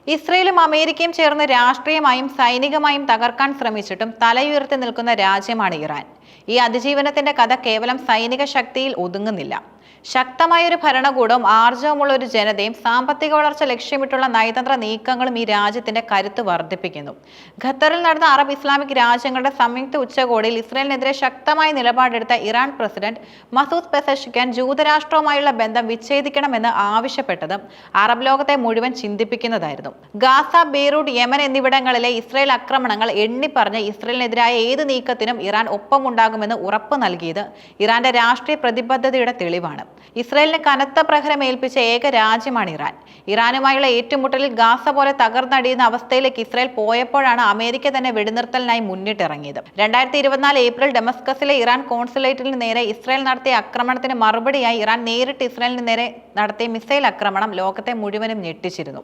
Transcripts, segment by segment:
ഇസ്രയേലും അമേരിക്കയും ചേർന്ന് രാഷ്ട്രീയമായും സൈനികമായും തകർക്കാൻ ശ്രമിച്ചിട്ടും തലയുയർത്തി നിൽക്കുന്ന രാജ്യമാണ് ഇറാൻ. ഈ അതിജീവനത്തിന്റെ കഥ കേവലം സൈനിക ശക്തിയിൽ ഒതുങ്ങുന്നില്ല. ശക്തമായൊരു ഭരണകൂടവും ആർജവമുള്ള ഒരു ജനതയും സാമ്പത്തിക വളർച്ച ലക്ഷ്യമിട്ടുള്ള നയതന്ത്ര നീക്കങ്ങളും ഈ രാജ്യത്തിന്റെ കരുത്ത് വർദ്ധിപ്പിക്കുന്നു. ഖത്തറിൽ നടന്ന അറബ് ഇസ്ലാമിക് രാജ്യങ്ങളുടെ സംയുക്ത ഉച്ചകോടിയിൽ ഇസ്രയേലിനെതിരെ ശക്തമായ നിലപാടെടുത്ത ഇറാൻ പ്രസിഡന്റ് മസൂദ് പെസഷ്കിയാൻ ജൂതരാഷ്ട്രവുമായുള്ള ബന്ധം വിച്ഛേദിക്കണമെന്ന് ആവശ്യപ്പെട്ടത് അറബ് ലോകത്തെ മുഴുവൻ ചിന്തിപ്പിക്കുന്നതായിരുന്നു. ഗാസ, ബെയ്റൂട്ട്, യമൻ എന്നിവിടങ്ങളിലെ ഇസ്രയേൽ ആക്രമണങ്ങൾ എണ്ണിപ്പറഞ്ഞ് ഇസ്രയേലിനെതിരായ ഏത് നീക്കത്തിനും ഇറാൻ ഒപ്പമുണ്ടാകുമെന്ന് ഉറപ്പ് നൽകിയത് ഇറാന്റെ രാഷ്ട്രീയ പ്രതിബദ്ധതയുടെ തെളിവാണ്. ഇസ്രയേലിന് കനത്ത പ്രഹരം ഏൽപ്പിച്ച ഏക രാജ്യമാണ് ഇറാൻ. ഇറാനുമായുള്ള ഏറ്റുമുട്ടലിൽ ഗാസ പോലെ തകർന്നടിയുന്ന അവസ്ഥയിലേക്ക് ഇസ്രയേൽ പോയപ്പോഴാണ് അമേരിക്ക തന്നെ വെടിനിർത്തലിനായി മുന്നിട്ടിറങ്ങിയത്. 2024 ഏപ്രിൽ ഡെമസ്കസിലെ ഇറാൻ കോൺസുലേറ്റിന് നേരെ ഇസ്രയേൽ നടത്തിയ ആക്രമണത്തിന് മറുപടിയായി ഇറാൻ നേരിട്ട് ഇസ്രയേലിന് നേരെ നടത്തിയ മിസൈൽ ആക്രമണം ലോകത്തെ മുഴുവനും ഞെട്ടിച്ചിരുന്നു.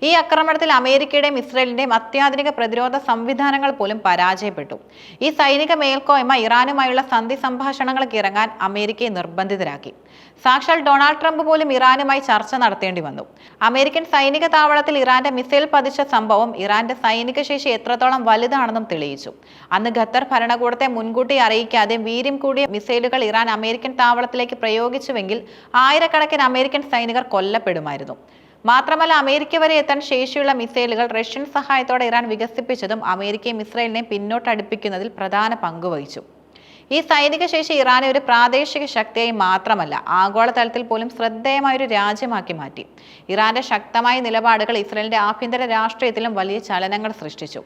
ഈ ആക്രമണത്തിൽ അമേരിക്കയുടെയും ഇസ്രയേലിന്റെയും അത്യാധുനിക പ്രതിരോധ സംവിധാനങ്ങൾ പോലും പരാജയപ്പെട്ടു. ഈ സൈനിക മേൽക്കോയ്മ ഇറാനുമായുള്ള സന്ധി സംഭാഷണങ്ങൾക്ക് ഇറങ്ങാൻ അമേരിക്കയെ നിർബന്ധിതരാക്കി. സാക്ഷാൽ ഡൊണാൾഡ് ട്രംപ് പോലും ഇറാനുമായി ചർച്ച നടത്തേണ്ടി വന്നു. അമേരിക്കൻ സൈനിക താവളത്തിൽ ഇറാന്റെ മിസൈൽ പതിച്ച സംഭവം ഇറാന്റെ സൈനിക ശേഷി എത്രത്തോളം വലുതാണെന്നും തെളിയിച്ചു. അന്ന് ഖത്തർ ഭരണകൂടത്തെ മുൻകൂട്ടി അറിയിക്കാതെ വീര്യം കൂടിയ മിസൈലുകൾ ഇറാൻ അമേരിക്കൻ താവളത്തിലേക്ക് പ്രയോഗിച്ചുവെങ്കിൽ ആയിരക്കണക്കിന് അമേരിക്കൻ സൈനികർ കൊല്ലപ്പെടുമായിരുന്നു. മാത്രമല്ല, അമേരിക്ക വരെ എത്താൻ ശേഷിയുള്ള മിസൈലുകൾ റഷ്യൻ സഹായത്തോടെ ഇറാൻ വികസിപ്പിച്ചതും അമേരിക്കയും ഇസ്രയേലിനെ പിന്നോട്ടടുപ്പിക്കുന്നതിൽ പ്രധാന പങ്കുവഹിച്ചു. ഈ സൈനിക ശേഷി ഇറാനെ ഒരു പ്രാദേശിക ശക്തിയായി മാത്രമല്ല, ആഗോളതലത്തിൽ പോലും ശ്രദ്ധേയമായൊരു രാജ്യമാക്കി മാറ്റി. ഇറാന്റെ ശക്തമായ നിലപാടുകൾ ഇസ്രയേലിന്റെ ആഭ്യന്തര രാഷ്ട്രീയത്തിലും വലിയ ചലനങ്ങൾ സൃഷ്ടിച്ചു.